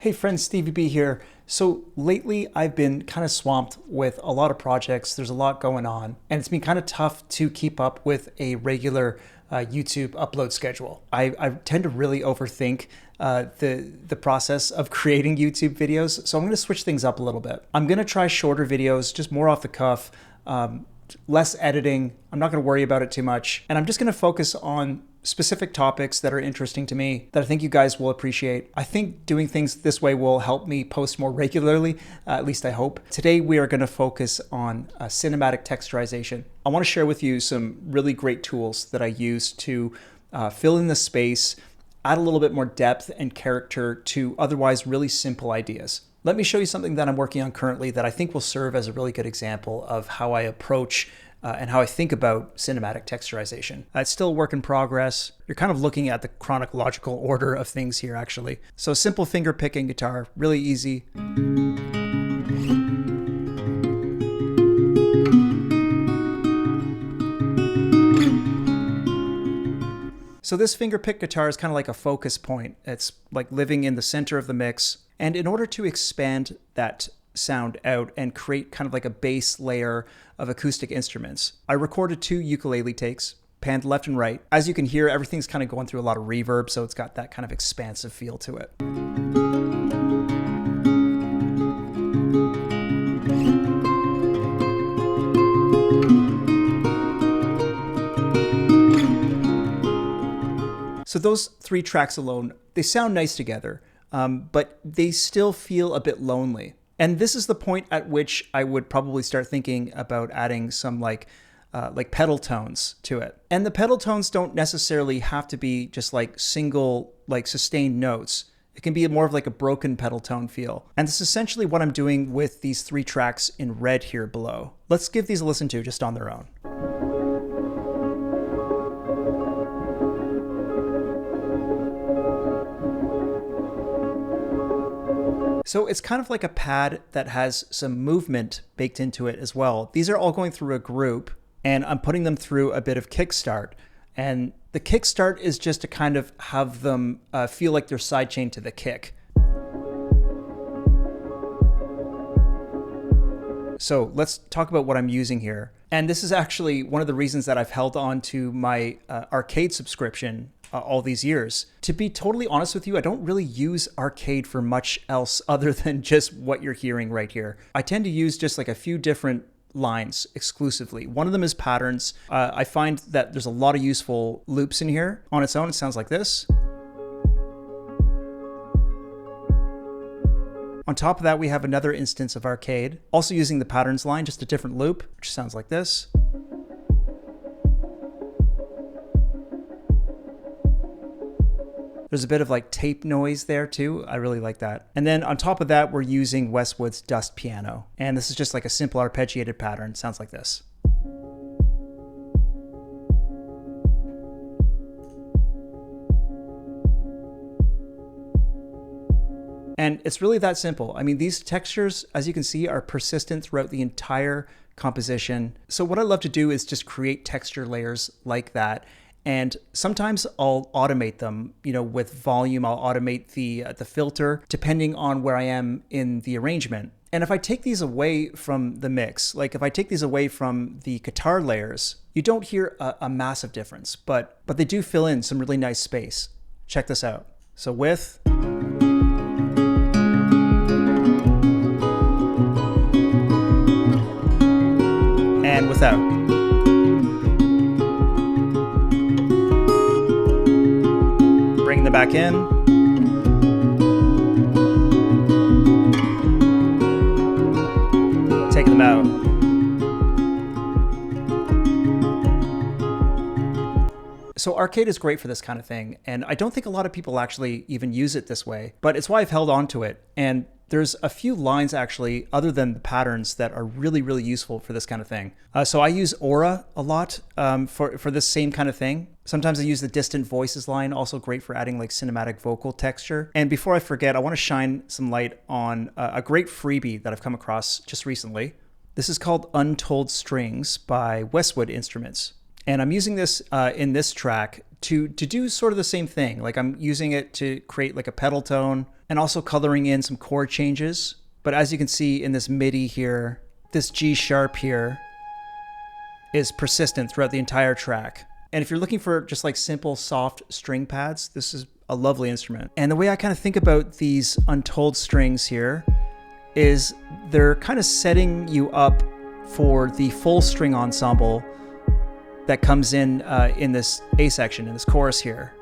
Hey friends, Stevie B here. So lately I've been kind of swamped with a lot of projects. There's a lot going on and it's been kind of tough to keep up with a regular YouTube upload schedule. I tend to really overthink the process of creating YouTube videos. So I'm going to switch things up a little bit. I'm going to try shorter videos, just more off the cuff, less editing. I'm not going to worry about it too much. And I'm just going to focus on specific topics that are interesting to me that I think you guys will appreciate. I think doing things this way will help me post more regularly, at least I hope. Today we are going to focus on cinematic texturization. I want to share with you some really great tools that I use to fill in the space, add a little bit more depth and character to otherwise really simple ideas. Let me show you something that I'm working on currently that I think will serve as a really good example of how I approach and how I think about cinematic texturization. It's still a work in progress. You're kind of looking at the chronological order of things here, actually. So simple finger picking guitar, really easy. So this finger pick guitar is kind of like a focus point. It's like living in the center of the mix. And in order to expand that sound out and create kind of like a base layer of acoustic instruments, I recorded 2 ukulele takes, panned left and right. As you can hear, everything's kind of going through a lot of reverb, so it's got that kind of expansive feel to it. So those 3 tracks alone, they sound nice together, but they still feel a bit lonely. And this is the point at which I would probably start thinking about adding some like pedal tones to it. And the pedal tones don't necessarily have to be just like single, like sustained notes. It can be more of like a broken pedal tone feel. And this is essentially what I'm doing with these 3 tracks in red here below. Let's give these a listen to just on their own. So it's kind of like a pad that has some movement baked into it as well. These are all going through a group and I'm putting them through a bit of kickstart. And the kickstart is just to kind of have them feel like they're sidechained to the kick. So let's talk about what I'm using here. And this is actually one of the reasons that I've held on to my arcade subscription all these years. To be totally honest with you, I don't really use arcade for much else other than just what you're hearing right here. I tend to use just like a few different lines exclusively. One of them is patterns. I find that there's a lot of useful loops in here. On its own, it sounds like this. On top of that, we have another instance of arcade, also using the patterns line, just a different loop, which sounds like this. There's a bit of like tape noise there too. I really like that. And then on top of that, we're using Westwood's Dust Piano. And this is just like a simple arpeggiated pattern. Sounds like this. And it's really that simple. I mean, these textures, as you can see, are persistent throughout the entire composition. So what I love to do is just create texture layers like that. And sometimes I'll automate them, you know, with volume. I'll automate the filter depending on where I am in the arrangement. And if I take these away from the mix, like if I take these away from the guitar layers, you don't hear a massive difference, but they do fill in some really nice space. Check this out. So with and without. Bring them back in. Take them out. So arcade is great for this kind of thing, and I don't think a lot of people actually even use it this way, but it's why I've held on to it. And there's a few lines actually, other than the patterns, that are really, really useful for this kind of thing. So I use Aura a lot for this same kind of thing. Sometimes I use the distant voices line, also great for adding like cinematic vocal texture. And before I forget, I want to shine some light on a great freebie that I've come across just recently. This is called Untold Strings by Westwood Instruments. And I'm using this in this track to do sort of the same thing. Like I'm using it to create like a pedal tone and also coloring in some chord changes. But as you can see in this MIDI here, this G sharp here is persistent throughout the entire track. And if you're looking for just like simple, soft string pads, this is a lovely instrument. And the way I kind of think about these Untold Strings here is they're kind of setting you up for the full string ensemble that comes in this A section, in this chorus here.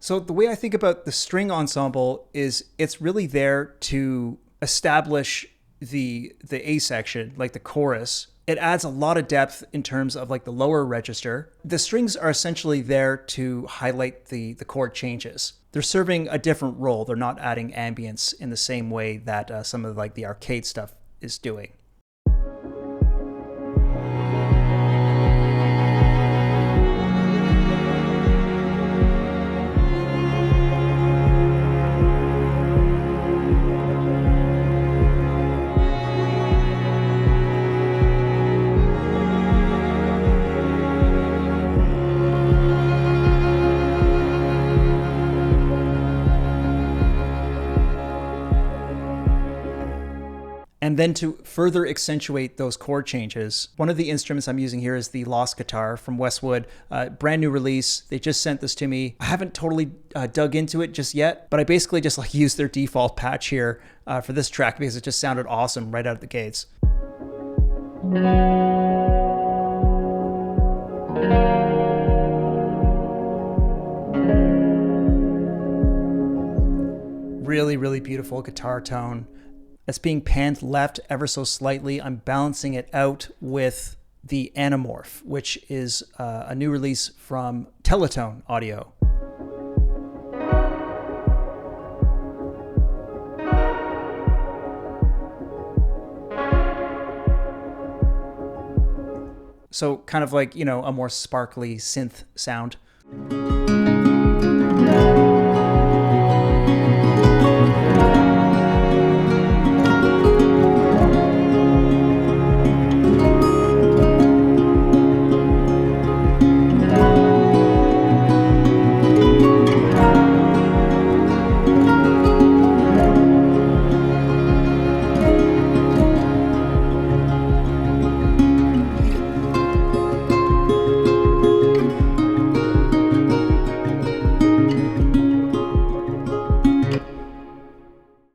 So the way I think about the string ensemble is it's really there to establish the A section, like the chorus. It adds a lot of depth in terms of like the lower register. The strings are essentially there to highlight the chord changes. They're serving a different role. They're not adding ambience in the same way that some of like the arcade stuff is doing. And then to further accentuate those chord changes, one of the instruments I'm using here is the LUSH guitar from Westwood, brand new release. They just sent this to me. I haven't totally dug into it just yet, but I basically just like used their default patch here for this track because it just sounded awesome right out of the gates. Really, really beautiful guitar tone. It's being panned left ever so slightly. I'm balancing it out with the Anamorph, which is a new release from Teletone audio. So kind of like, you know, a more sparkly synth sound.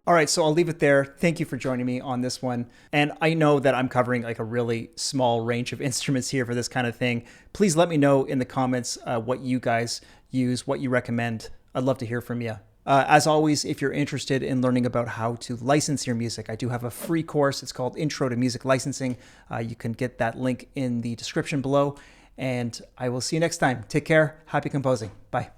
All right, so I'll leave it there. Thank you for joining me on this one. And I know that I'm covering like a really small range of instruments here for this kind of thing. Please let me know in the comments what you guys use, what you recommend. I'd love to hear from you. As always, if you're interested in learning about how to license your music, I do have a free course. It's called Intro to Music Licensing. You can get that link in the description below. And I will see you next time. Take care. Happy composing. Bye.